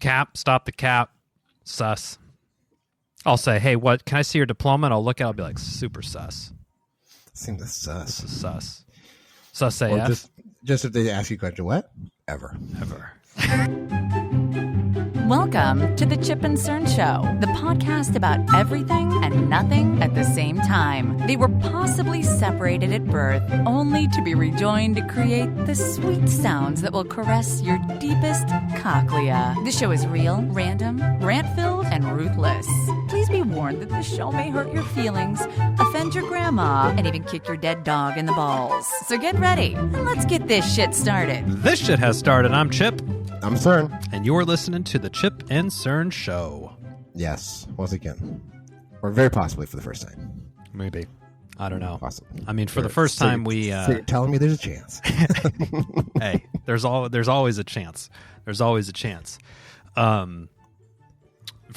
cap, stop the cap, sus. I'll say, hey, what? Can I see your diploma? And I'll look at it, I'll be like, super sus. Seems sus. This is sus. Sus AF. Or just if they ask you a question, what? Ever. Welcome to the Chip and Cern Show, the podcast about everything and nothing at the same time. They were possibly separated at birth, only to be rejoined to create the sweet sounds that will caress your deepest cochlea. The show is real, random, rant-filled, and ruthless. Please be warned that the show may hurt your feelings, offend your grandma, and even kick your dead dog in the balls. So get ready, and let's get this shit started. This shit has started. I'm Chip. I'm Cern. And you're listening to the Chip and Cern Show. Yes, once again. Or very possibly for the first time. Maybe. I don't know. Possibly. I mean, for the first time we... So you're telling me there's a chance. Hey, there's always a chance. There's always a chance. For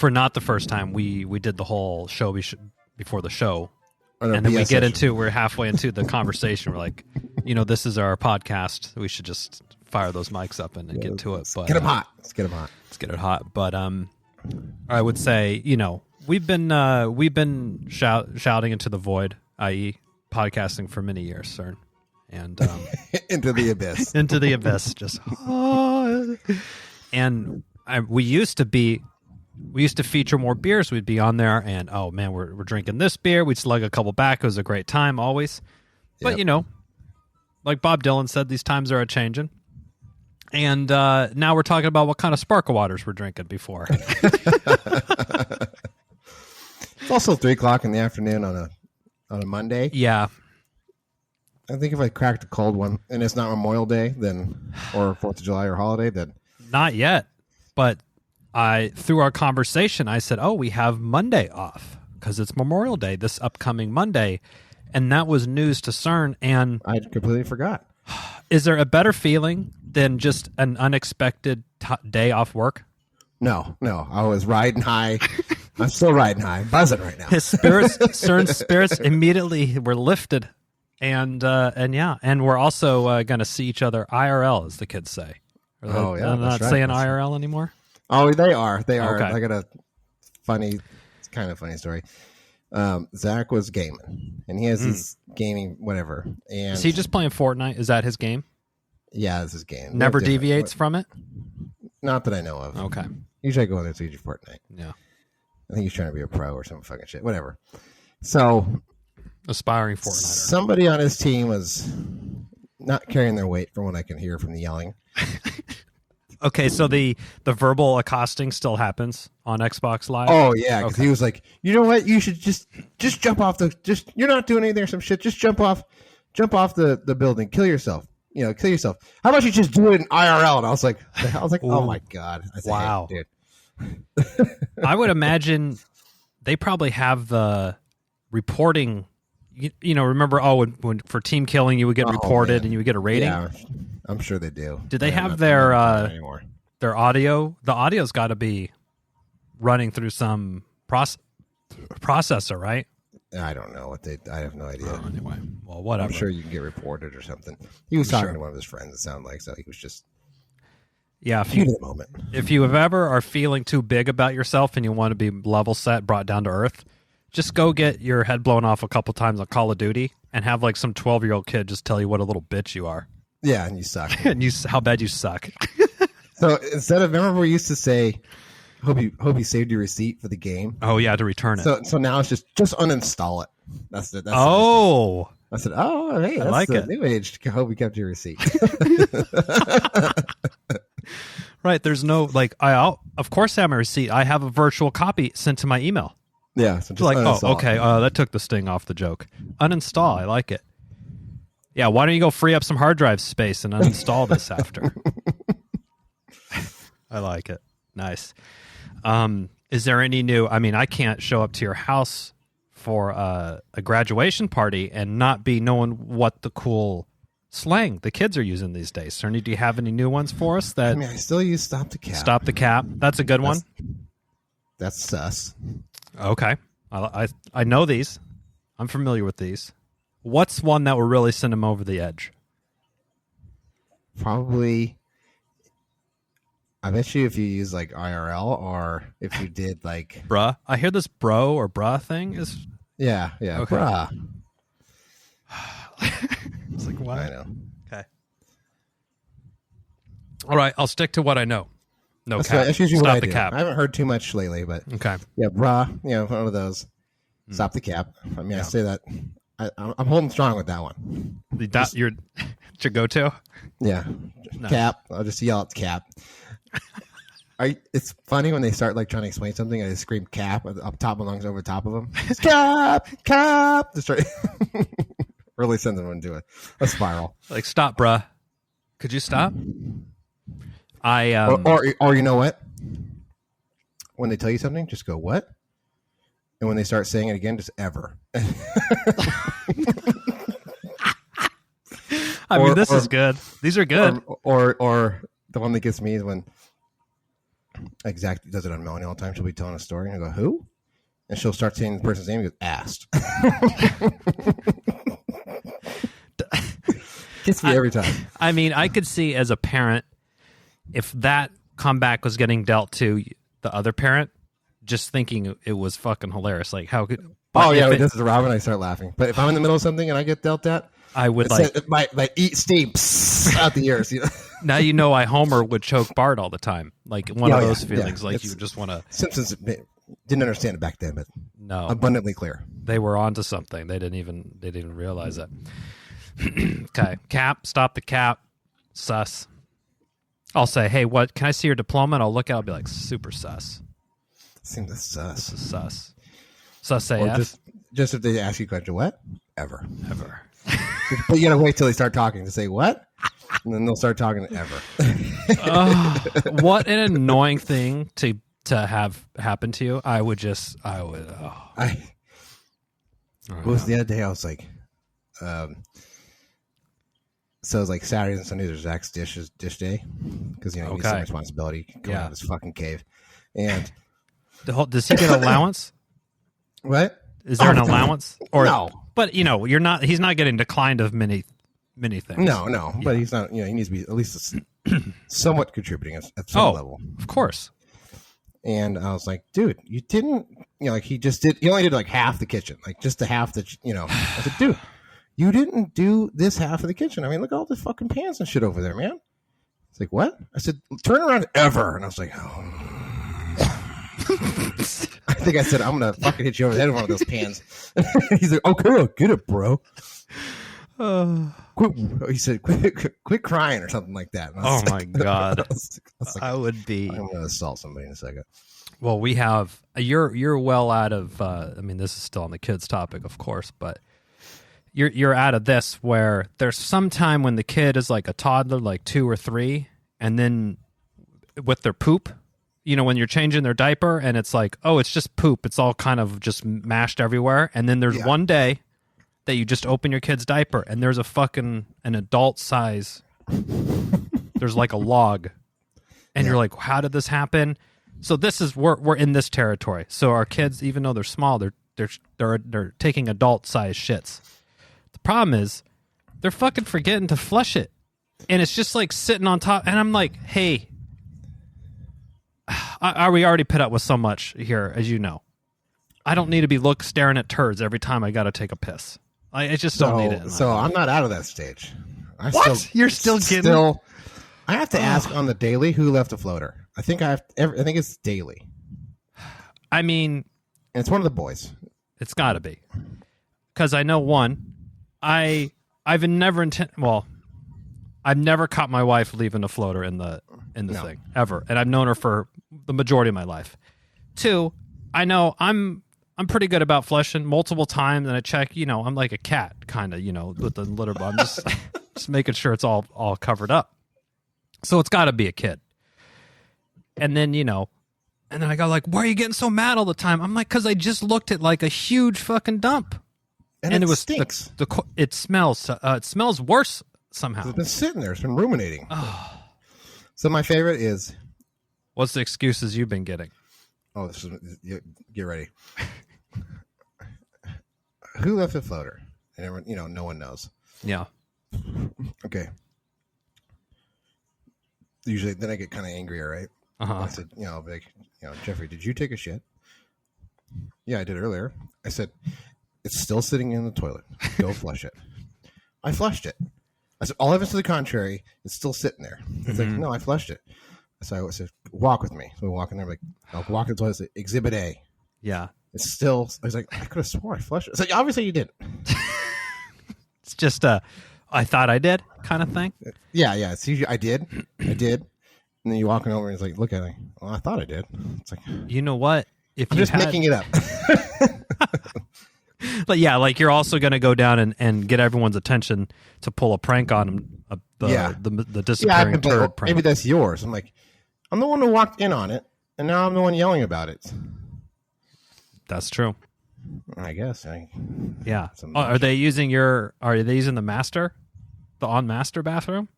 not the first time, we did the whole show before the show. And then we get into, we're halfway into the conversation. We're like, this is our podcast. We should just fire those mics up and get to it. But get them hot. Let's get them hot. Let's get it hot. But I would say, we've been shouting into the void, i.e., podcasting for many years, Cern, and into the abyss, into the abyss. Just and we used to feature more beers. We'd be on there, and oh man, we're drinking this beer. We'd slug a couple back. It was a great time always. But like Bob Dylan said, these times are a changing. And now we're talking about what kind of sparkle waters we're drinking before. It's also 3:00 in the afternoon on a Monday. Yeah. I think if I cracked a cold one and it's not Memorial Day, then or 4th of July or holiday, then not yet. But through our conversation, I said, "Oh, we have Monday off because it's Memorial Day this upcoming Monday," and that was news to Cern. And I completely forgot. Is there a better feeling than just an unexpected day off work? No. I was riding high. I'm still riding high. I'm buzzing right now. Cern's spirits immediately were lifted, and we're also going to see each other IRL, as the kids say. They're not saying IRL anymore. Oh, they are. Okay. I got a kind of funny story. Zach was gaming, and he has his gaming whatever. And is he just playing Fortnite? Is that his game? Yeah, it's his game. Never deviates from it? Not that I know of. Okay. Usually I go in there to use Fortnite. Yeah. I think he's trying to be a pro or some fucking shit. Whatever. So, aspiring Fortnite. Somebody on his team was not carrying their weight from what I can hear from the yelling. Okay, so the verbal accosting still happens on Xbox Live? Oh, yeah, because he was like, you know what? You should just jump off you're not doing anything or some shit. Just jump off the building. Kill yourself. Kill yourself. How about you just do it in IRL? And I was like, oh my God. I said, wow. Hey, dude. I would imagine they probably have the reporting, remember, when for team killing, you would get reported and you would get a rating? Yeah, I'm sure they do. Do they have their audio? The audio's got to be running through some processor, right? I don't know I have no idea. Oh, anyway, well, whatever. I'm sure you can get reported or something. He was talking to one of his friends, it sounded like, so he was just... Yeah, if you ever are feeling too big about yourself and you want to be level set, brought down to earth, just go get your head blown off a couple times on Call of Duty and have like some 12-year-old kid just tell you what a little bitch you are. Yeah, and you suck. And how bad you suck. So instead of, remember we used to say, hope you saved your receipt for the game. Oh yeah, to return it. So now it's just uninstall it. That's it. I said, oh hey, that's I like the it. New age. Hope you kept your receipt. Right. There's no of course I have my receipt. I have a virtual copy sent to my email. Yeah. So just like, uninstall. Oh, okay. That took the sting off the joke. Uninstall. I like it. Yeah. Why don't you go free up some hard drive space and uninstall this after? I like it. Nice. Is there any new? I mean, I can't show up to your house for a graduation party and not be knowing what the cool slang the kids are using these days. Cerny, do you have any new ones for us? I still use stop the cap. Stop the cap. That's a good one. That's sus. Okay. I know these. I'm familiar with these. What's one that will really send them over the edge? Probably I bet you if you use like IRL or if you did like bruh. I hear this bro or bruh thing is. Yeah, Okay. bruh. It's like what? I know. Okay. All right, I'll stick to what I know. No That's cap. right. That's usually Stop what I the do. cap. I haven't heard too much lately, but Okay. yeah, bruh. One of those. Stop the cap. I mean, I say that. I'm holding strong with that one. Your go-to? Yeah, Nice. cap. I'll just yell at cap. It's funny when they start like trying to explain something. I just scream cap up top of my lungs over top of them. Cap. Just try really send them into a spiral. Like, stop, bruh. Could you stop? Or you know what? When they tell you something, just go what? And when they start saying it again, just ever. I mean, this is good. These are good. Or the one that gets me is when exactly does it on Melanie all the time. She'll be telling a story and I go, who? And she'll start saying the person's name and goes, asked. Gets me every time. I mean, I could see as a parent, if that comeback was getting dealt to the other parent, just thinking it was fucking hilarious. Like, how could... Oh, yeah, this is Robin, I start laughing. But if I'm in the middle of something and I get dealt that, I would like... my eat steam out the ears. Now you know why Homer would choke Bart all the time. Like, one of those feelings. Yeah. Like, you just want to... Simpsons didn't understand it back then, but no, abundantly clear. They were onto something. They didn't even realize that. Okay. Cap. Stop the cap. Sus. I'll say, hey, what? Can I see your diploma? And I'll look at it. I'll be like, super sus. Seems sus. This is sus. Sus AF. Or just if they ask you a question, what? Ever. Ever. You gotta wait till they start talking to say what? And then they'll start talking ever. What an annoying thing to have happen to you. I would. It was the other day I was like, so it was like Saturdays and Sundays are Zach's dish day because he needs some responsibility going out of his fucking cave. And does he get allowance? What? Is there an allowance? Or no. But you're not. He's not getting declined of many things. No. Yeah. But he's not. He needs to be at least somewhat contributing at some level. Of course. And I was like, dude, you didn't. Like he just did. He only did like half the kitchen, like just the half that. I said, dude, you didn't do this half of the kitchen. I mean, look at all the fucking pans and shit over there, man. It's like, what? I said, turn around ever. And I was like, oh. I think I said, I'm going to fucking hit you over the head with one of those pans. He's like, okay, I'll get it, bro. He said, quit crying or something like that. Oh, my God. I would be. I'm going to assault somebody in a second. Well, we have, you're well out of, I mean, this is still on the kids topic, of course, but you're out of this where there's some time when the kid is like a toddler, like 2 or 3, and then with their poop, when you're changing their diaper and it's like, oh, it's just poop. It's all kind of just mashed everywhere. And then there's one day that you just open your kid's diaper and there's an adult size. There's like a log. And you're like, how did this happen? So this is, we're in this territory. So our kids, even though they're small, they're taking adult size shits. The problem is they're fucking forgetting to flush it. And it's just like sitting on top. And I'm like, hey, we already put up with so much here, as you know. I don't need to be staring at turds every time I got to take a piss. I just don't need it. So I'm not out of that stage. You're still getting? I have to ask on the daily who left a floater. I think I think it's daily. I mean, and it's one of the boys. It's got to be, because I know one. I've never caught my wife leaving a floater in the thing ever, and I've known her for the majority of my life. 2, I know I'm pretty good about flushing multiple times, and I check. I'm like a cat, kind of, with the litter box. I'm just making sure it's all covered up. So it's got to be a kid. And then and then I go like, why are you getting so mad all the time? I'm like, because I just looked at like a huge fucking dump, and it was stinks. It smells. It smells worse somehow. It's been sitting there. It's been ruminating. Oh. So my favorite is, what's the excuses you've been getting? Oh, get ready. Who left a floater? And everyone, no one knows. Yeah. Okay. usually then I get kind of angrier, right? I said, like, Jeffrey, did you take a shit? Yeah, I did earlier. I said, it's still sitting in the toilet. Go flush it. I flushed it. I said, all evidence to the contrary, it's still sitting there. It's like, no, I flushed it. So I said, walk with me. So we walk in there, I'm like, I'll walk in the toilet. I said, Exhibit A. Yeah. It's still, I was like, I could have swore I flushed it. It's like, obviously you didn't. It's just a, I thought I did kind of thing. Yeah. It's usually, I did. And then you walking over and it's like, look at me. Well, I thought I did. It's like, you know what? If I'm you just making it up. But yeah, like you're also going to go down and get everyone's attention to pull a prank on them. The disappearing turd prank. Maybe that's yours. I'm like, I'm the one who walked in on it, and now I'm the one yelling about it. That's true. I guess. Yeah. Are they using the master? The on master bathroom?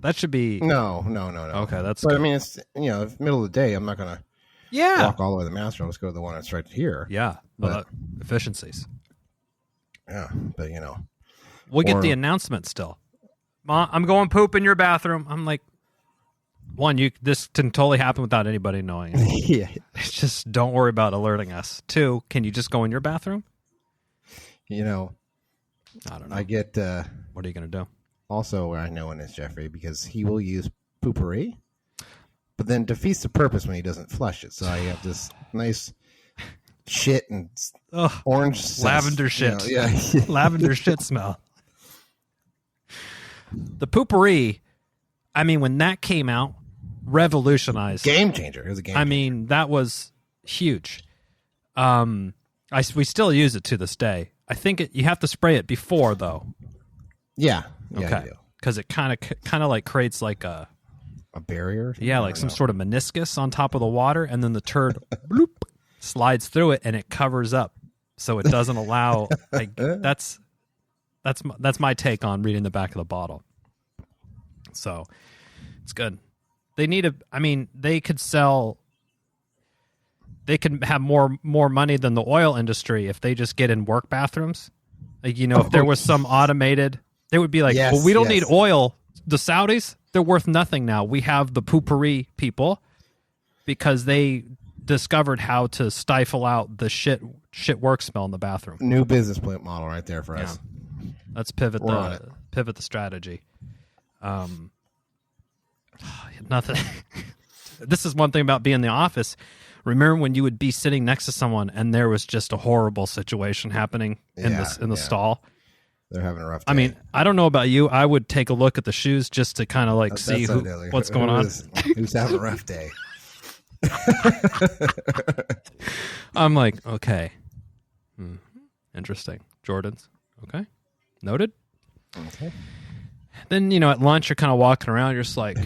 That should be. No. Okay, that's. But good. I mean, it's middle of the day. I'm not gonna. Yeah. Walk all the way to the master. Let's go to the one that's right here. Yeah. But efficiencies. Yeah, but we'll get the announcement still. Mom, I'm going poop in your bathroom. I'm like, one, this can totally happen without anybody knowing. Yeah. It's just don't worry about alerting us. Two, can you just go in your bathroom? I don't know. I get. What are you going to do? Also, I know when it's Jeffrey because he will use poopery, but then defeats the purpose when he doesn't flush it. So I have this nice shit and orange lavender shit. Lavender shit smell. The poopery, I mean, when that came out, revolutionized. Game changer. It was a game changer. I mean, that was huge. We still use it to this day. I think you have to spray it before, though. Yeah. Okay. Because it kind of like creates like a barrier. Yeah, like some sort of meniscus on top of the water, and then the turd bloop, slides through it, and it covers up, so it doesn't allow. Like that's my take on reading the back of the bottle. So it's good. They need they could sell. They could have more money than the oil industry if they just get in work bathrooms. Like if there was some automated, they would be like, well, we don't need oil. The Saudis, they're worth nothing now. We have the poopery people because they discovered how to stifle out the shit work smell in the bathroom. New business plan model right there for us. Let's pivot the strategy. Nothing. This is one thing about being in the office. Remember when you would be sitting next to someone and there was just a horrible situation happening in the stall? They're having a rough day. I mean, I don't know about you. I would take a look at the shoes just to kind of like see what's going on. Who's having a rough day? I'm like, okay. Interesting. Jordans. Okay. Noted. Okay. Then, at lunch, you're kind of walking around. You're just like,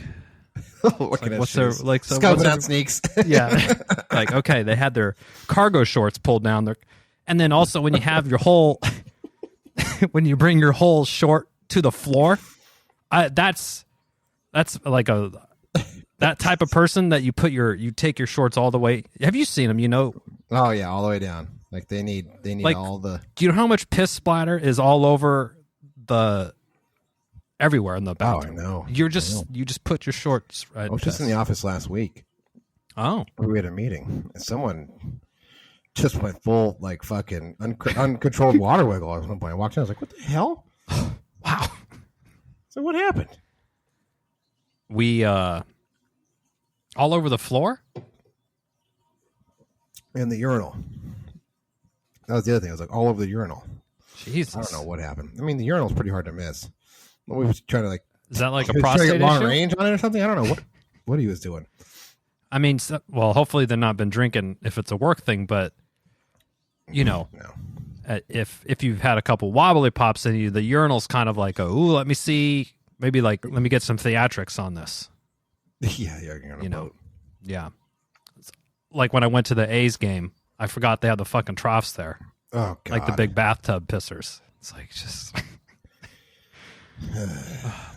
what's their, like, so scoping out sneaks. Yeah. Like, okay, they had their cargo shorts pulled down. And then also when you have your whole, when you bring your whole short to the floor, that's like that type of person that you take your shorts all the way. Have you seen them? Oh yeah, all the way down. Like they need like, all the. Do you know how much piss splatter is all over everywhere in the bathroom? Oh, I know. You just put your shorts right. I was just in the office last week. Oh, we had a meeting and someone just went full like fucking uncontrolled water wiggle at one point. I walked in, I was like, "What the hell?" Wow. So what happened? We all over the floor and the urinal. That was the other thing. I was like all over the urinal. Jesus. I don't know what happened. I mean, the urinal's pretty hard to miss. We was trying to Is that like a prostate long issue? range on it or something? I don't know what he was doing. I mean, well, hopefully they've not been drinking if it's a work thing, but no. If you've had a couple wobbly pops in you, the urinal's kind of like, let me see, maybe like let me get some theatrics on this. Yeah, you're on a boat. Yeah. It's like when I went to the A's game, I forgot they had the fucking troughs there. Oh God. Like the big bathtub pissers. It's like just.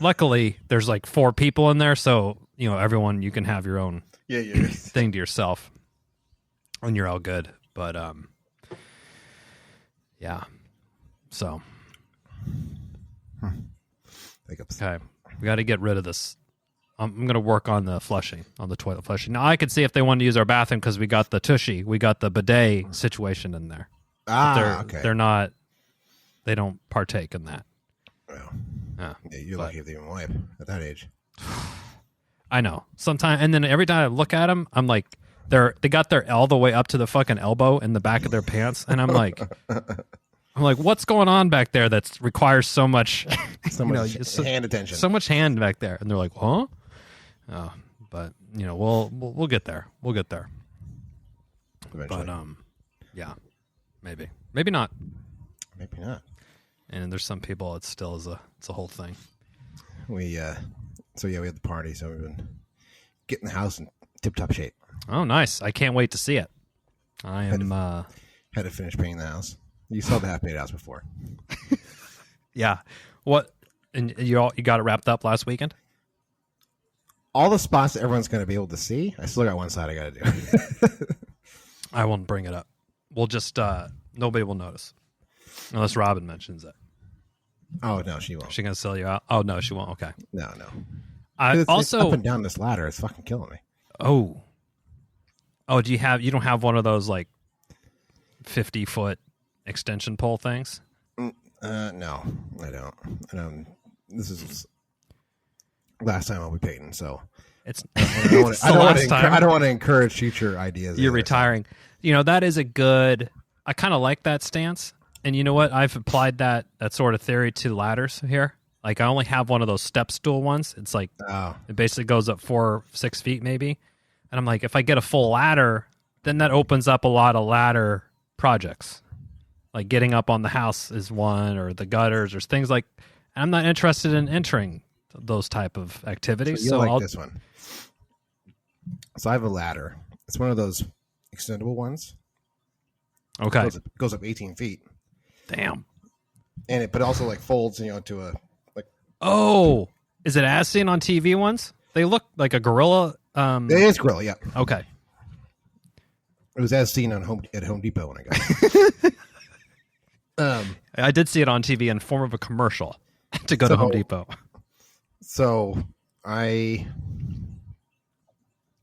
Luckily, there's like 4 people in there, so everyone you can have your own thing to yourself, and you're all good. But yeah. So Hiccups. okay, we got to get rid of this I'm gonna work on the flushing, on the toilet flushing. Now I could see if they want to use our bathroom because we got the tushy, we got the bidet situation in there. Okay. They're not. They don't partake in that. Well, you're lucky if they even wipe at that age. I know. Sometimes, and then every time I look at them, I'm like, they got their all the way up to the fucking elbow in the back of their pants, and I'm like, what's going on back there that requires so much, hand attention, so much hand back there? And they're like, huh? Oh, but we'll get there. We'll get there. Eventually. But yeah, maybe not. Maybe not. And there's some people it still is it's a whole thing. We had the party, so we've been getting the house in tip-top shape. Oh, nice! I can't wait to see it. I am had to finish painting the house. You saw the half-painted house before. Yeah. What? And you got it wrapped up last weekend? All the spots that everyone's going to be able to see, I still got one side I got to do. I won't bring it up. We'll just nobody will notice unless Robin mentions it. Oh no, she won't. She gonna sell you out? Oh no, she won't. Okay. No. It's up and down this ladder. It's fucking killing me. Oh. Do you don't have one of those like 50-foot extension pole things? No, I don't. This is last time I'll be painting, so I don't want to encourage future ideas. You're retiring. That is a good. I kind of like that stance. And you know what? I've applied that sort of theory to ladders here. Like I only have one of those step stool ones. It's like it basically goes up 4-6 feet maybe. And I'm like, if I get a full ladder, then that opens up a lot of ladder projects. Like getting up on the house is one, or the gutters, or things like. I'm not interested in entering those type of activities. So like this one. So I have a ladder. It's one of those extendable ones. Okay. It goes up 18 feet. Damn. And it also like folds, to a like. Oh, is it as seen on TV ones? They look like a gorilla. It is gorilla, yeah. Okay. It was as seen at Home Depot when I got it. I did see it on TV in form of a commercial to go to Home Depot. So I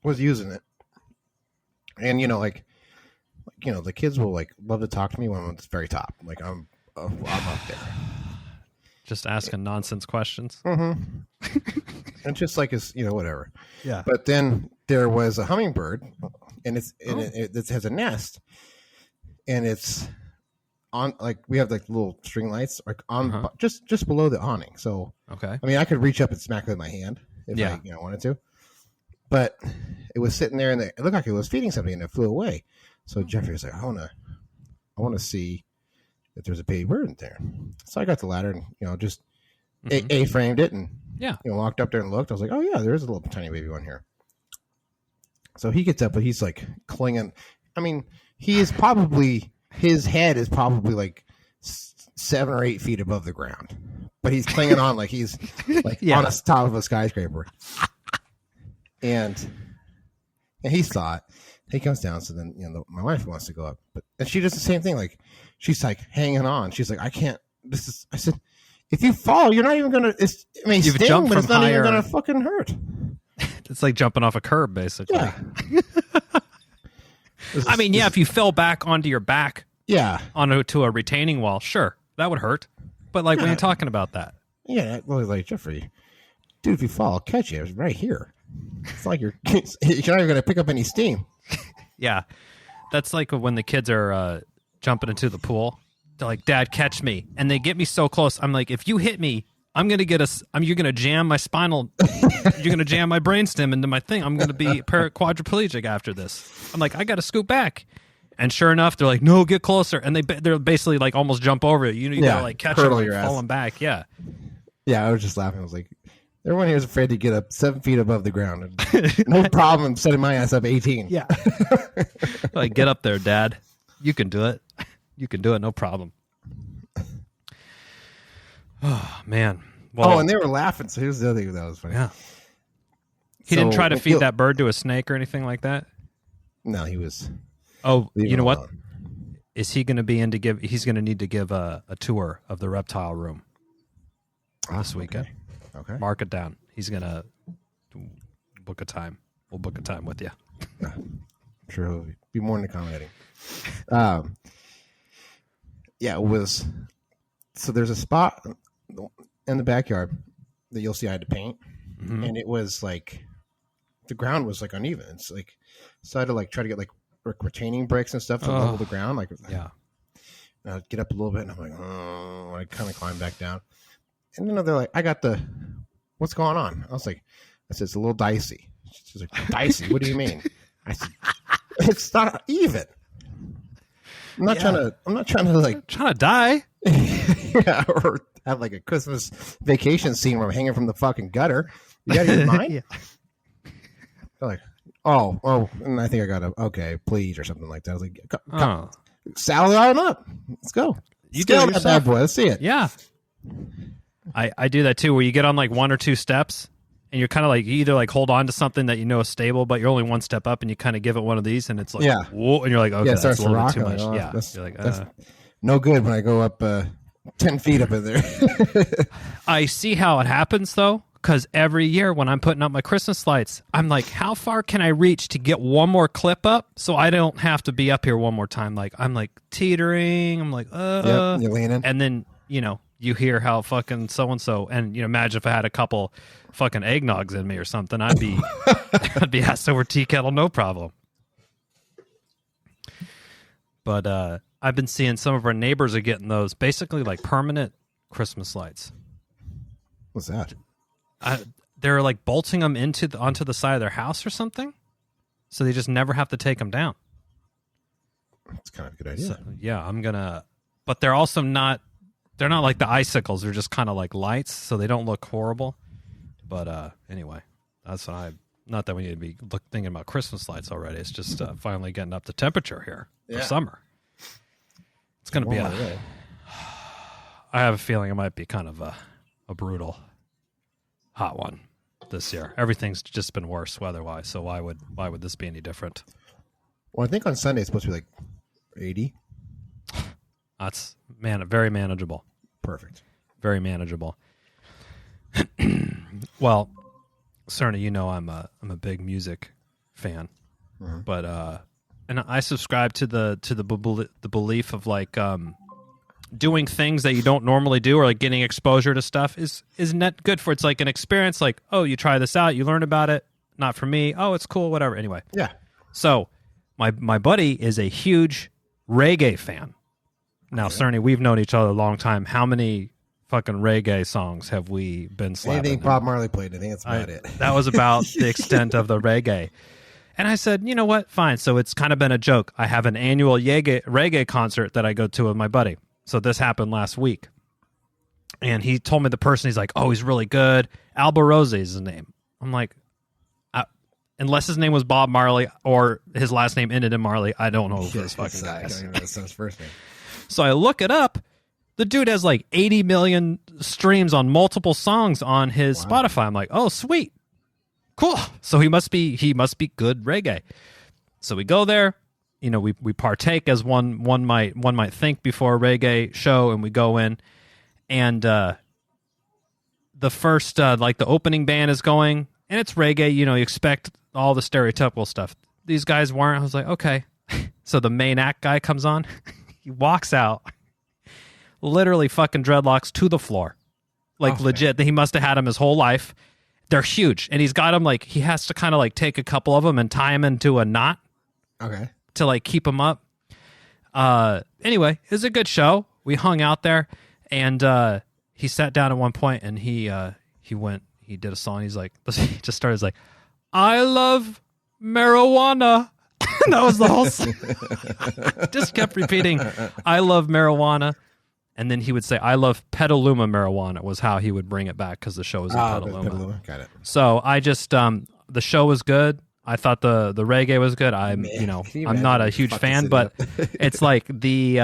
was using it, and the kids will love to talk to me when I'm at the very top. Like I'm up there. Just asking nonsense questions. Mm-hmm. And just whatever. Yeah. But then there was a hummingbird, and it has a nest, and it's on we have little string lights on just below the awning. So okay. I mean, I could reach up and smack it with my hand if I wanted to, but it was sitting there, and it looked like it was feeding something, and it flew away. So Jeffrey was like, I want to see if there's a baby bird in there. So I got the ladder and just A-framed it and walked up there and looked. I was like, oh yeah, there is a little tiny baby one here. So he gets up, but he's like clinging. I mean, his head is probably like 7 or 8 feet above the ground, but he's clinging on like he's on the top of a skyscraper. And he saw it. He comes down, so then my wife wants to go up, and she does the same thing. Like she's like hanging on. She's like, I can't. I said, if you fall, you're not even gonna. It may sting, but it's not even gonna fucking hurt. It's like jumping off a curb, basically. Yeah. I mean, if you fell back onto your back, onto a retaining wall, sure, that would hurt. But when you're talking about that, like Jeffrey, dude, if you fall, I'll catch you. It's right here. It's like you're not even gonna pick up any steam. Yeah, that's like when the kids are jumping into the pool. They're like, "Dad, catch me!" And they get me so close. I'm like, "If you hit me, I'm gonna get you're gonna jam my spinal. You're gonna jam my brainstem into my thing. I'm gonna be quadriplegic after this." I'm like, "I gotta scoot back." And sure enough, they're like, "No, get closer." And they're basically like almost jump over it. You gotta catch them, falling back. Yeah. Yeah, I was just laughing. I was like, everyone here is afraid to get up 7 feet above the ground. No problem setting my ass up 18. Yeah. Like, get up there, Dad. You can do it. You can do it. No problem. Oh, man. Well, and they were laughing. So here's the other thing that was funny. Yeah. He didn't try to feed that bird to a snake or anything like that? No, he was. Oh, you know what? Is he going to be he's going to need to give a tour of the reptile room this weekend. Okay. Mark it down. book a time. We'll book a time with you. I'm sure he'll be more than accommodating. Yeah, it was. So there's a spot in the backyard that you'll see I had to paint, and it was like the ground was like uneven. It's like so I had to like try to get like retaining bricks and stuff to level the ground. Like yeah, and I'd get up a little bit, and I'm like, oh, I kind of climb back down, and then they're like, I got the. What's going on? I said, it's a little dicey. She's like, dicey? What do you mean? I said, it's not even. I'm not trying to like trying to die. Yeah, or have like a Christmas vacation scene where I'm hanging from the fucking gutter. You got your mind? Yeah. They're like, oh, and I think I got a okay, please, or something like that. I was like, saddle it on up. Let's go. You do it yourself. Bad boy. Let's see it. Yeah. I do that too, where you get on like one or two steps, and you're kind of like you either like hold on to something that you know is stable, but you're only one step up, and you kind of give it one of these, and it's like, whoa, and you're like, okay, that's a little bit too much. Like, yeah, that's, you're like, that's no good when I go up 10 feet up in there. I see how it happens though, because every year when I'm putting up my Christmas lights, I'm like, how far can I reach to get one more clip up so I don't have to be up here one more time? Like I'm like teetering, I'm like, yep, you're leaning, and then you hear how fucking so-and-so, and imagine if I had a couple fucking eggnogs in me or something, I'd be asked over tea kettle, no problem. But I've been seeing some of our neighbors are getting those basically like permanent Christmas lights. What's that? They're like bolting them onto the side of their house or something, so they just never have to take them down. That's kind of a good idea. So, yeah, but they're also not. They're not like the icicles. They're just kind of like lights, so they don't look horrible. But anyway, that's what not that we need to be thinking about Christmas lights already. It's just finally getting up to temperature here for summer. It's going to be I have a feeling it might be kind of a brutal hot one this year. Everything's just been worse weather-wise, so why would this be any different? Well, I think on Sunday it's supposed to be like 80. That's very manageable. Perfect. Very manageable. Well, certainly I'm a big music fan, but and I subscribe to the belief of like doing things that you don't normally do, or like getting exposure to stuff is net good for. It's like an experience. Like, oh, you try this out, you learn about it. Not for me. Oh, it's cool. Whatever. Anyway. Yeah. So my buddy is a huge reggae fan. Now, Cerny, we've known each other a long time. How many fucking reggae songs have we been slapping? Anything Bob Marley played, I think that's about it. That was about the extent of the reggae. And I said, you know what? Fine. So it's kind of been a joke. I have an annual reggae concert that I go to with my buddy. So this happened last week. And he told me the person, he's like, oh, he's really good. Alba Rose is his name. I'm like, unless his name was Bob Marley or his last name ended in Marley, I don't know who this fucking guy is. I don't even know his first name. So I look it up. The dude has like 80 million streams on multiple songs on his Spotify. I'm like, oh, sweet. Cool. So he must be good reggae. So we go there, we partake as one might think before a reggae show, and we go in, and the first like the opening band is going, and it's reggae, you expect all the stereotypical stuff. These guys weren't. I was like, okay. So the main act guy comes on. He walks out, literally fucking dreadlocks to the floor. Like legit, he must have had them his whole life. They're huge. And he's got them like, he has to kind of like take a couple of them and tie them into a knot. Okay. To like keep them up. Anyway, it was a good show. We hung out there, and he sat down at one point, and he did a song. He's like, he just started like, I love marijuana. That was the whole song. Just kept repeating, I love marijuana. And then he would say, I love Petaluma marijuana was how he would bring it back, because the show was in Petaluma. Got it. So I just, the show was good. I thought the reggae was good. I'm not a huge fan, but it's like the,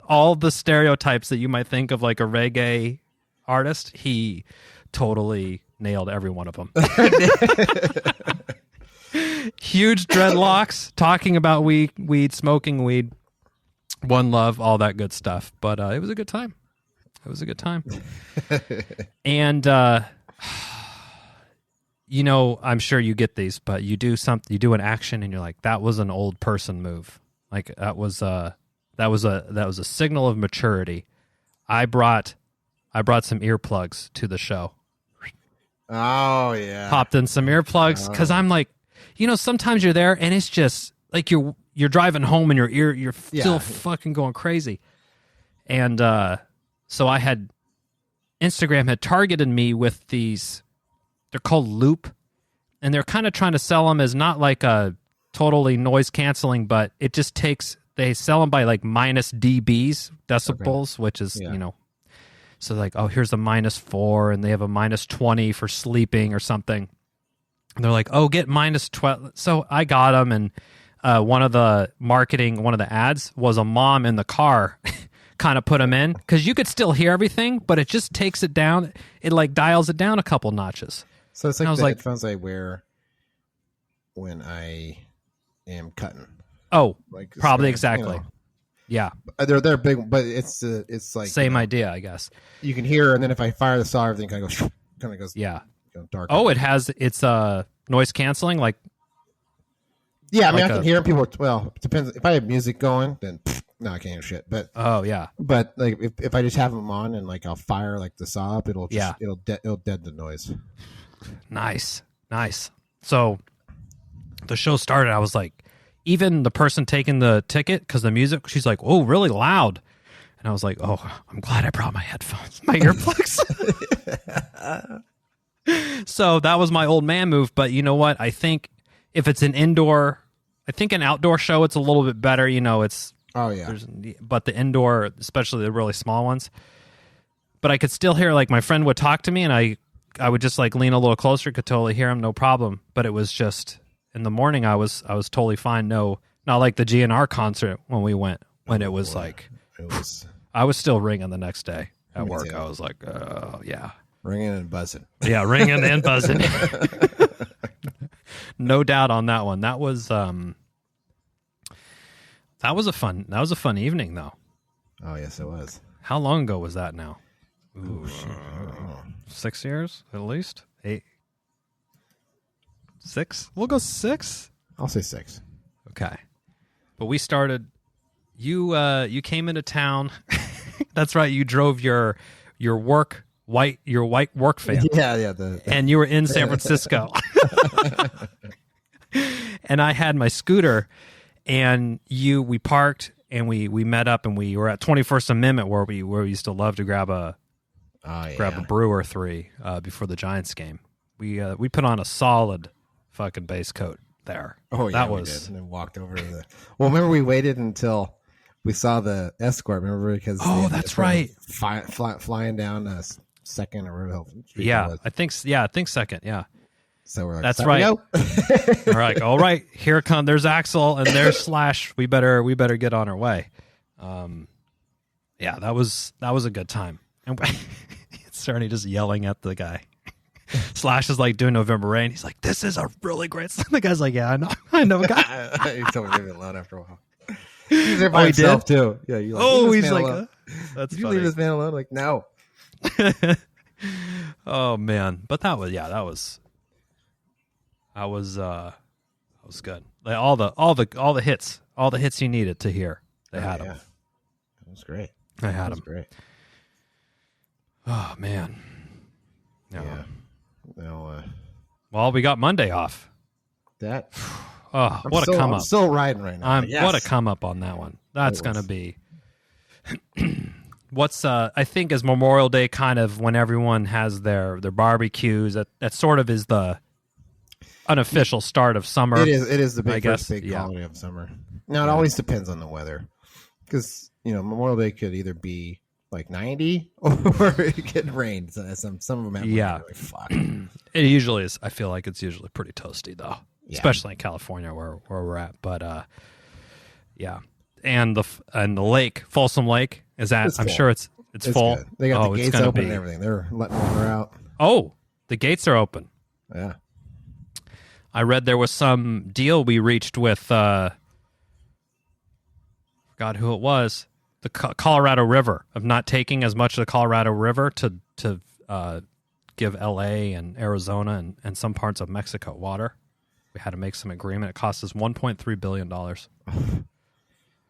all the stereotypes that you might think of like a reggae artist, he totally nailed every one of them. Huge dreadlocks, talking about weed, smoking weed, one love, all that good stuff. But it was a good time. you know, I'm sure you get these, but you do an action, and you're like, that was an old person move. Like that was a signal of maturity. I brought some earplugs to the show. Oh yeah, popped in some earplugs because I'm like, you know, sometimes you're there and it's just like you're driving home and you're still fucking going crazy. And so Instagram had targeted me with these. They're called Loop, and they're kind of trying to sell them as not like a totally noise canceling, but it just takes. They sell them by like minus dBs, decibels, which is you know. So like, oh, here's a -4, and they have a -20 for sleeping or something. And they're like, oh, get -12. So I got them, and one of the ads was a mom in the car kind of put them in, because you could still hear everything, but it just takes it down. It like dials it down a couple notches. So it's like the headphones I wear when I am cutting. Oh, like, probably exactly. You know. Yeah, they're big, but it's like same idea, I guess. You can hear, and then if I fire the saw, everything kind of goes dark. Oh, it's noise canceling, like. Yeah, I mean, I can hear people. Well, it depends. If I have music going, then no, I can't hear shit. But but like if I just have them on and like I'll fire like the saw up, it'll dead the noise. Nice. So the show started. I was like. Even the person taking the ticket, because the music, she's like, oh, really loud. And I was like, oh, I'm glad I brought my headphones, my earplugs. So that was my old man move. But you know what? I think if it's an outdoor show, it's a little bit better. You know, it's. Oh, yeah. But the indoor, especially the really small ones. But I could still hear, like, my friend would talk to me, and I would just, like, lean a little closer, could totally hear him, no problem. But it was just. In the morning, I was totally fine. No, not like the GNR concert when we went. When it was like, I was still ringing the next day at work. Too. I was like, yeah, ringing and buzzing. Yeah, ringing and buzzing. No doubt on that one. That was a fun evening though. Oh yes, it was. How long ago was that now? Ooh, 6 years at least. 8. 6? We'll go 6. I'll say 6. Okay, but we started. You came into town. That's right. You drove your white work van. Yeah. And you were in San Francisco. And I had my scooter, and we parked, and we met up, and we were at 21st Amendment where we used to love to grab a brew or 3 before the Giants game. We put on a solid fucking base coat there. Oh yeah, we did. And then walked over to the. Well, remember we waited until we saw the escort. Remember because that's right, flying down Second or River Street. Yeah, I think Second. Yeah. So we're like, that's right. We're like, all right, here come. There's Axel and there's Slash. We better get on our way. Yeah, that was a good time. And it's Ernie just yelling at the guy. Slash is like doing November Rain. He's like, "This is a really great song." The guy's like, "Yeah, I know, guy." He told me to leave it alone after a while. He's there by himself too. Yeah, you like, he's like, "That's Did you leave this man alone?" Like, no. Oh man, but that was good. Like, all the hits you needed to hear. They had them. That was great. They had them. Great. Oh man. Yeah. No, well, we got Monday off. That. Oh, what a come up! I'm still riding right now. What a come up on that one. That's going to be. What's I think is Memorial Day, kind of when everyone has their barbecues. That sort of is the unofficial start of summer. It is the big holiday of summer. Now it always depends on the weather, because Memorial Day could either be like 90 or it could rain. So some of them have like, fuck. It usually is. I feel like it's usually pretty toasty though, especially in California where we're at. But yeah, and the lake, Folsom Lake, is that? I'm sure it's full. Good. They got the gates open and everything. They're letting water out. Oh, the gates are open. Yeah. I read there was some deal we reached with, forgot who it was, the Colorado River, of not taking as much of the Colorado River to give L.A. and Arizona and some parts of Mexico water. We had to make some agreement. It cost us $1.3 billion.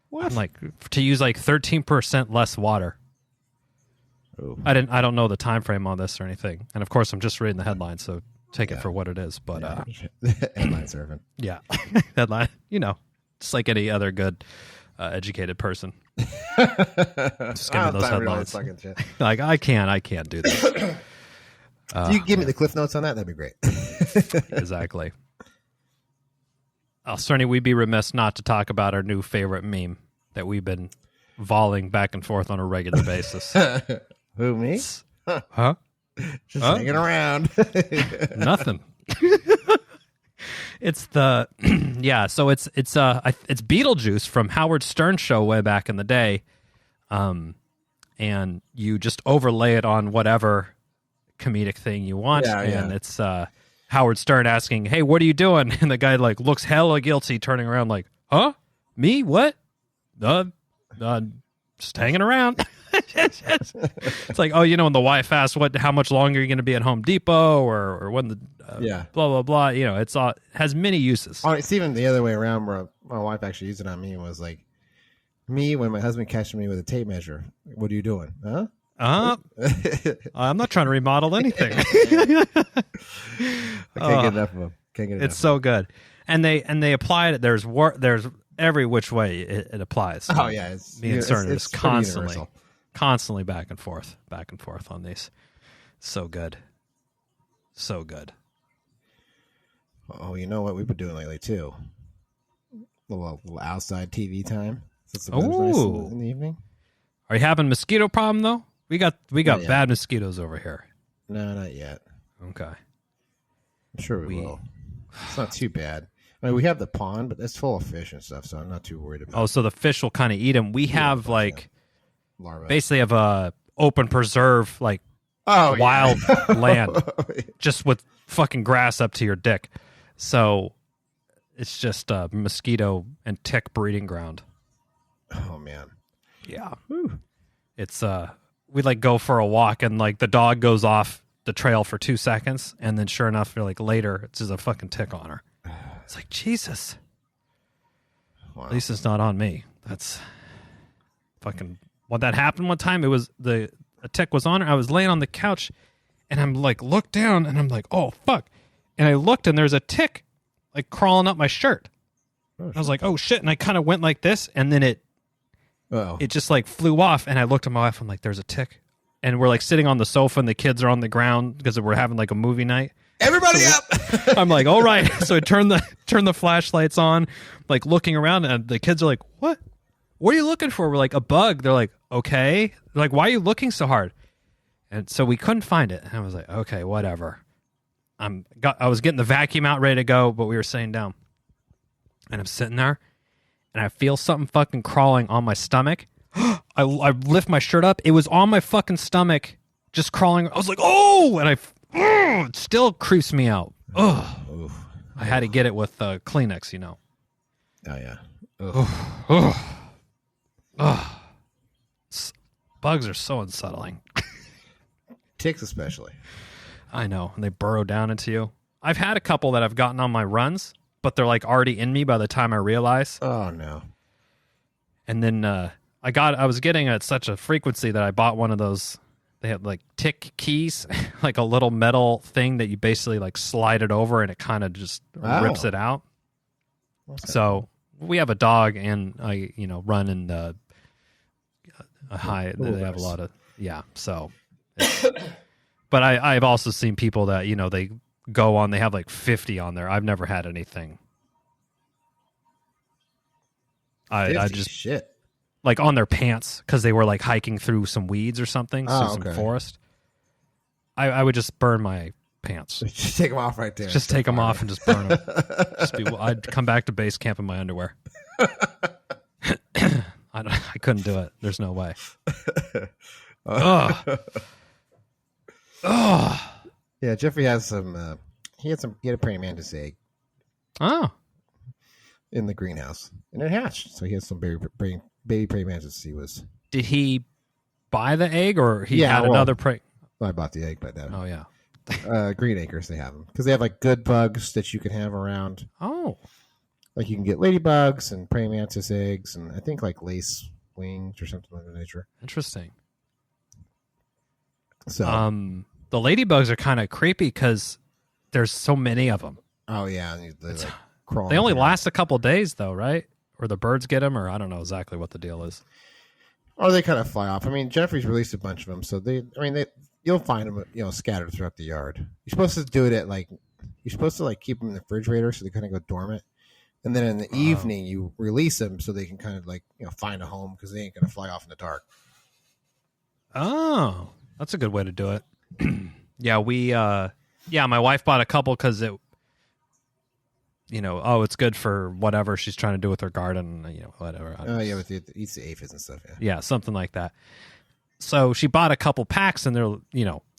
What? Like to use like 13% less water. Ooh. I don't know the time frame on this or anything. And of course, I'm just reading the headline, so take it for what it is. But headline surfing. yeah, headline. Just like any other good educated person. Just give me those headlines. Like I can't do this. Do you give me the cliff notes on that? That'd be great. Exactly. Cerny, we'd be remiss not to talk about our new favorite meme that we've been volleying back and forth on a regular basis. Who, me? Huh? Just hanging around. Nothing. It's the so it's Beetlejuice from Howard Stern's show way back in the day, and you just overlay it on whatever comedic thing you want, and it's Howard Stern asking, "Hey, what are you doing?" And the guy like looks hella guilty, turning around like, "Huh? Me? What? Just hanging around." It's like, oh, and the wife asks, how much longer are you going to be at Home Depot, or when the blah blah blah. It's all has many uses. Oh, it's even the other way around, where my wife actually used it on me and was like, me when my husband catches me with a tape measure. What are you doing? Huh? I'm not trying to remodel anything. I can't get enough of them. It's so good, and they applied it. There's every which way it applies. Oh yeah, me and Cerner is constantly back and forth on these. So good. Oh, you know what we've been doing lately too? A little outside TV time. Since the weather's nice in the evening. Are you having a mosquito problem though? We got bad mosquitoes over here. No, not yet. Okay. I'm sure we will. It's not too bad. I mean, we have the pond, but it's full of fish and stuff, so I'm not too worried about it. Oh, so the fish will kind of eat them. We have larvae. Basically have a open preserve, wild land, just with fucking grass up to your dick. So it's just a mosquito and tick breeding ground. Oh man. Yeah. Whew. It's we go for a walk and the dog goes off the trail for 2 seconds, and then sure enough, later it's just a fucking tick on her. It's like, Jesus. Wow. At least it's not on me. That's fucking what that happened one time. It was a tick was on her. I was laying on the couch and I'm looked down and I'm like, oh fuck. And I looked and there's a tick crawling up my shirt. I was like, oh shit. And I kind of went like this, and then it just flew off, and I looked at my wife. I'm like, there's a tick. And we're sitting on the sofa and the kids are on the ground because we're having a movie night. Everybody up. I'm like, all right. So I turn the flashlights on, looking around, and the kids are like, what are you looking for? We're like, a bug. They're like, okay. They're like, why are you looking so hard? And so we couldn't find it. And I was like, okay, whatever. I was getting the vacuum out ready to go, but we were sitting down. And I'm sitting there, and I feel something fucking crawling on my stomach. I lift my shirt up. It was on my fucking stomach, just crawling. I was like, oh! And it still creeps me out. Ugh. I had to get it with Kleenex, Oh, yeah. Bugs are so unsettling. Ticks especially. I know. And they burrow down into you. I've had a couple that I've gotten on my runs, but they're already in me by the time I realize. Oh, no. And then I was getting at such a frequency that I bought one of those. They have tick keys, a little metal thing that you basically slide it over and it kind of just rips it out. So we have a dog, and I run in the high. They have a lot of So, but I've also seen people that they go on. They have 50 on there. I've never had anything. I just shit. On their pants because they were hiking through some weeds or something, some forest. I would just burn my pants. Just take them off right there. Just take them off and just burn them. I'd come back to base camp in my underwear. I couldn't do it. There's no way. Yeah, Jeffrey has some. He had a praying mantis egg. Oh. In the greenhouse, and it hatched. So he has some baby praying mantis. Did he buy the egg, or he had another prey? I bought the egg by then. Oh yeah, Green Acres, they have them because they have like good bugs that you can have around. Oh, Like you can get ladybugs and praying mantis eggs, and I think like lace wings or something of that nature. interesting. So, the ladybugs are kind of creepy because there's so many of them. oh yeah, they like crawl. They only last a couple days, though, right? Or the birds get them, or I don't know exactly what the deal is. Or they kind of fly off. I mean, Jeffrey's released a bunch of them, so you'll find them, scattered throughout the yard. You're supposed to do it at you're supposed to keep them in the refrigerator so they kind of go dormant, and then in the evening you release them so they can kind of find a home because they ain't gonna fly off in the dark. Oh, that's a good way to do it. Yeah, my wife bought a couple because it, it's good for whatever she's trying to do with her garden, whatever. Oh yeah, with it eats the aphids and stuff. Yeah, something like that. So she bought a couple packs, and they're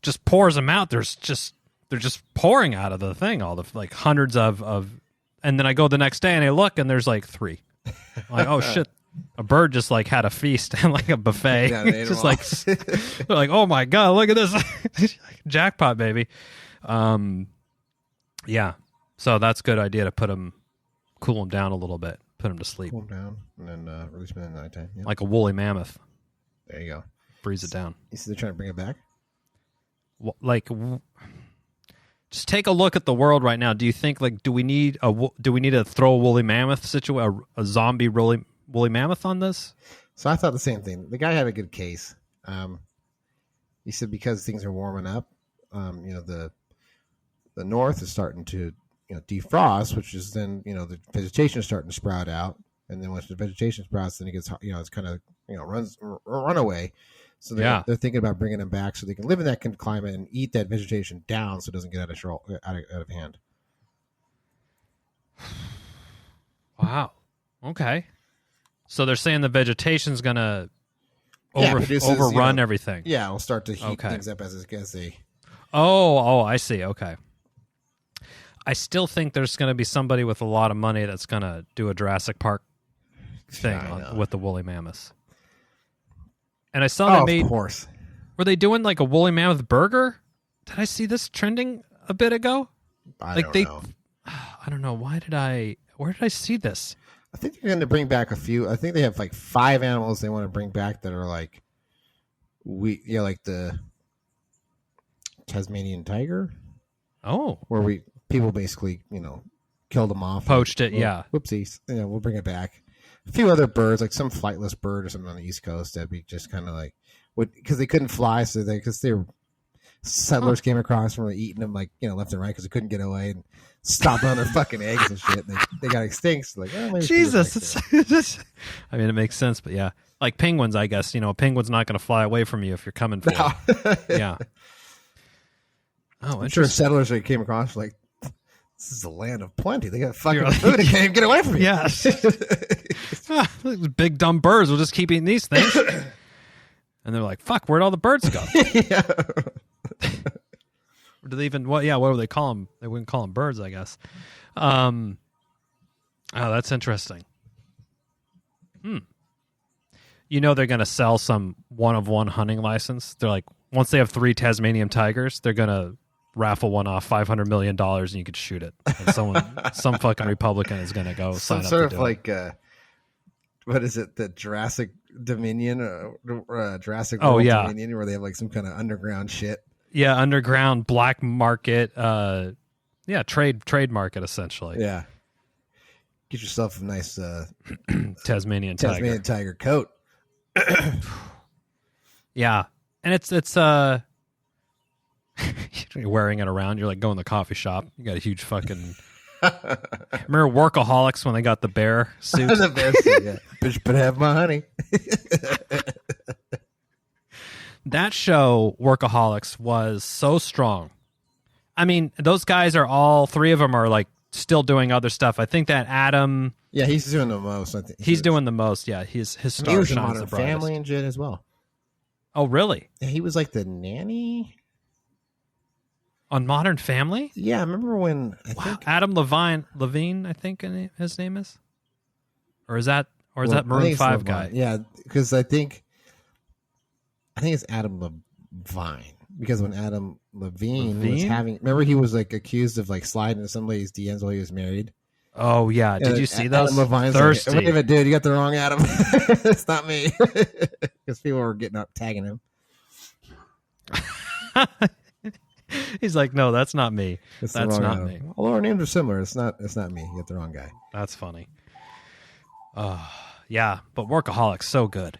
just pours them out. They're just pouring out of the thing, all the hundreds of, and then I go the next day and I look and there's 3. I'm like, oh shit, a bird just had a feast and a buffet. Yeah, they ate just them all. they're like, oh my god, look at this, jackpot, baby. Yeah, so that's a good idea to cool them down a little bit, put them to sleep, Cool them down, and then release them in the nighttime. Yeah. like a woolly mammoth. There you go. Freeze it down. You see, they're trying to bring it back. Just take a look at the world right now. Do you think do we need to throw a woolly mammoth a zombie woolly mammoth on this? So I thought the same thing. The guy had a good case. He said because things are warming up, the north is starting to defrost, which is then the vegetation is starting to sprout out, and then once the vegetation sprouts, then it gets it's kind of runs run away. So they're thinking about bringing them back so they can live in that climate and eat that vegetation down so it doesn't get out of hand. Wow. Okay. So they're saying the vegetation's going to overrun everything. Yeah, it'll start to heat things up as they... Oh, I see. Okay. I still think there's going to be somebody with a lot of money that's going to do a Jurassic Park thing with the woolly mammoths. And I saw they made... Of course. Were they doing a woolly mammoth burger? Did I see this trending a bit ago? I don't know. I don't know. Where did I see this? I think they're going to bring back a few. I think they have 5 animals they want to bring back that are like the Tasmanian tiger. Oh. Where people basically, killed them off. Poached it, yeah. Whoopsies. We'll bring it back. A few other birds, like some flightless bird or something on the East Coast, that'd be just kind of because they couldn't fly, so because they were settlers came across and were eating them left and right because they couldn't get away and stomping on their fucking eggs and shit. And they got extinct. So maybe Jesus, I mean, it makes sense, but yeah, like penguins, I guess. A penguin's not going to fly away from you if you're coming for it. Yeah. Oh, I'm sure settlers that came across this is a land of plenty. They got fucking food. They can't even get away from you. Yeah. Big dumb birds will just keep eating these things. And they're like, fuck, where'd all the birds go? Yeah. Or do they even, what do they call them? They wouldn't call them birds, I guess. Oh, that's interesting. They're going to sell some one-of-one hunting license. They're like, once they have 3 Tasmanian tigers, they're going to raffle one off $500 million and you could shoot it. And some fucking Republican is going to go sign up sort to of do it. What is it? The Jurassic Dominion, Jurassic World Dominion, where they have some kind of underground shit. Yeah, underground black market. Trade market essentially. Yeah, get yourself a nice Tasmanian tiger coat. Yeah, and it's you're wearing it around. You're going to the coffee shop. You got a huge fucking. Remember Workaholics when they got the bear suit? The bear suit, yeah. Bitch, better have my honey. That show, Workaholics, was so strong. I mean, those guys are all 3 of them are still doing other stuff. I think that Adam. Yeah, he's doing the most. I think he's doing the most. Yeah, his star he was shines in Modern the brightest. Family and shit as well. Oh, really? Yeah, he was the nanny on Modern Family. Yeah, I remember when I think Adam Levine, I think his name is, or is that Maroon 5 guy? Yeah, because I think it's Adam Levine. because when Adam Levine was having, remember he was like accused of like sliding into some lady's DMs while he was married. Oh yeah, did you see those? Adam Levine's Thirsty. Like, wait a minute, dude, you got the wrong Adam. It's not me, because people were getting up tagging him. He's like, no, that's not me. That's not Adam. me. Although our names are similar, it's not me. You got the wrong guy. That's funny. Yeah, but Workaholics so good.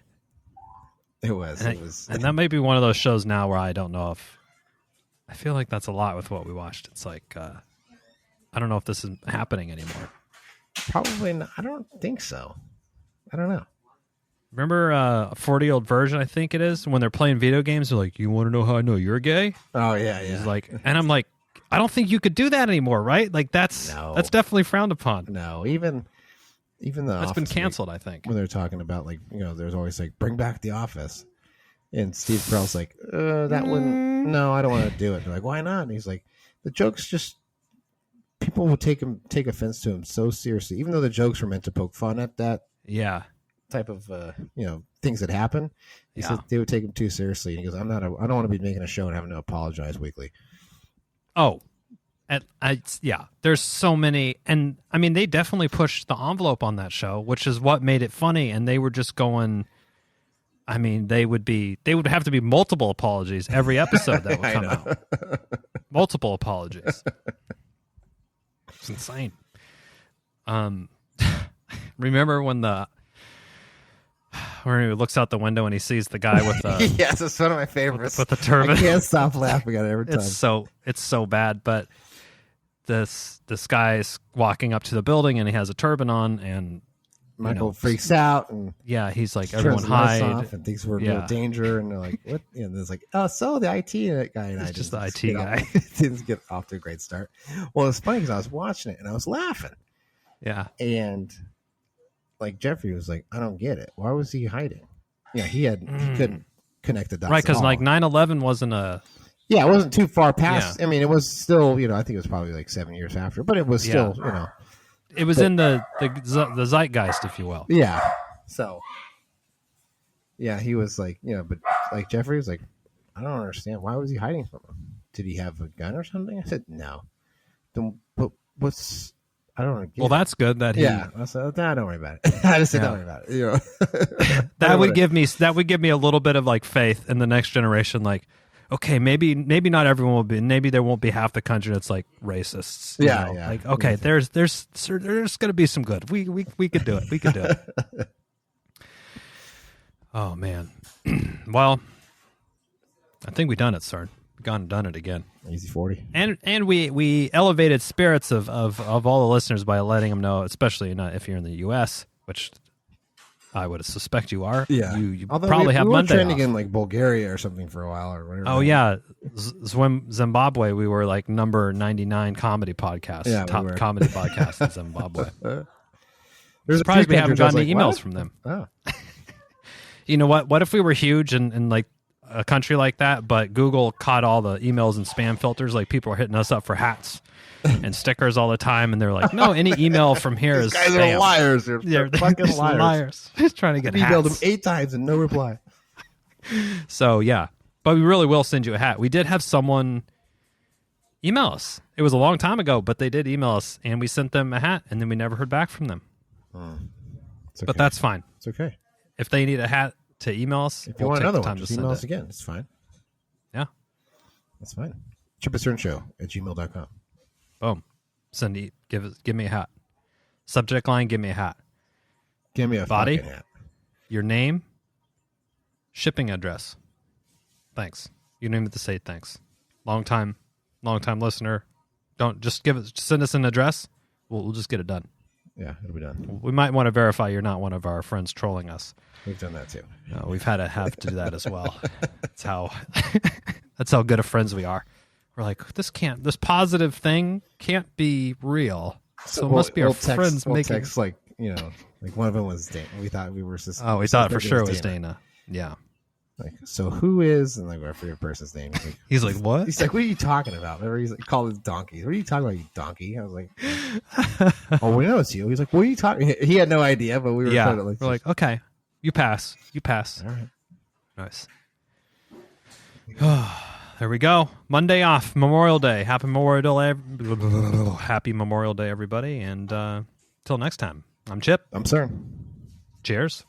It was. And that may be one of those shows now where I don't know if I feel like that's a lot with what we watched. It's like I don't know if this is happening anymore. Probably not. I don't think so. I don't know. Remember a 40-year-old version, I think it is, when they're playing video games, they're like, you want to know how I know you're gay? Oh, yeah. He's like, and I'm like, I don't think you could do that anymore, right? Like, that's definitely frowned upon. No, even the That's been Office, canceled, I think. when they're talking about, like, there's always like, bring back The Office. And Steve Carell's like, that wouldn't, no, I don't want to do it. They're like, why not? And he's like, the jokes just, people will take offense to him so seriously, even though the jokes were meant to poke fun at that. Yeah. Type of things that happen. He said they would take him too seriously. And he goes, I don't want to be making a show and having to apologize weekly. Oh, there's so many, and I mean they definitely pushed the envelope on that show, which is what made it funny. And they were just going, I mean, they would have to be multiple apologies every episode that would come out. Multiple apologies. It's insane. Remember when he looks out the window and he sees the guy with the yes, it's one of my favorites with the turban. I can't stop laughing at it every time. It's so bad, but this guy's walking up to the building and he has a turban on, and Michael freaks out and he's like, everyone hide off and thinks we're in real danger, and they're like, what? And there's like, oh, so the IT guy and it's just the IT guy didn't get off to a great start. Well, it's funny because I was watching it and I was laughing. Yeah, and like Jeffrey was like, I don't get it. Why was he hiding? Yeah, he couldn't connect the dots. Right, because like 9/11 wasn't a. Yeah, it wasn't too far past. Yeah. I mean, it was still, I think it was probably like 7 years after, but it was still, It was in the zeitgeist, if you will. Yeah. So, yeah, he was like, but like Jeffrey was like, I don't understand. Why was he hiding from him? Did he have a gun or something? I said, no. Then, but what's, I don't know. Well, that's good that he. Yeah. I said, don't worry about it. I just said, don't worry about it. That would give me a little bit of like faith in the next generation. Like, okay, maybe not everyone will be. Maybe there won't be half the country that's like racists. Yeah. Like, okay, there's going to be some good. We could do it. We could do it. Oh man. Well, I think we done it, sir. Gone and done it again. Easy 40. And we elevated spirits of all the listeners by letting them know, especially if you're in the U.S., which I would suspect you are. Yeah, you probably have we Monday were trending off. in like Bulgaria or something for a while or whatever. Oh yeah, Zimbabwe. We were like number 99 comedy podcast. Yeah, top comedy podcast in Zimbabwe. There's surprised we haven't gotten any emails what? from them. Oh. You know what? What if we were huge in like a country like that, but Google caught all the emails and spam filters? Like people are hitting us up for hats and stickers all the time, and they're like, "No, any email from here is guys spam." Are liars. They're fucking liars. Just trying to get hats. Emailed them 8 times and no reply. So yeah, but we really will send you a hat. We did have someone email us. It was a long time ago, but they did email us, and we sent them a hat, and then we never heard back from them. Okay. But that's fine. It's okay. If they need a hat to email us, if you want another one, just email us again. It's fine. Yeah, that's fine. chipandcernshow@gmail.com. Boom. Give me a hat. Subject line, give me a hat. Give me a body fucking hat. Your name, shipping address. Thanks. You don't even have to say thanks. Long time listener. Don't just send us an address. We'll just get it done. Yeah, it'll be done. We might want to verify you're not one of our friends trolling us. We've done that too. We've had to have to do that as well. That's how good of friends we are. We're like, this positive thing can't be real. So it must be our friends making. Text, like one of them was Dana. We thought we were. We thought for sure it was Dana. Yeah. Like, so who is, and like I forget the person's name. He's like, what? He's like, what are you talking about? Remember, he's like, called it donkeys. What are you talking about, you donkey? I was like, oh, we know it's you. He's like, what are you talking? He had no idea, but we were kind of like, we're like, okay, you pass. All right, nice. there we go. Monday off, Memorial Day. Happy Memorial Day, everybody. And till next time, I'm Chip. I'm CERN. Cheers.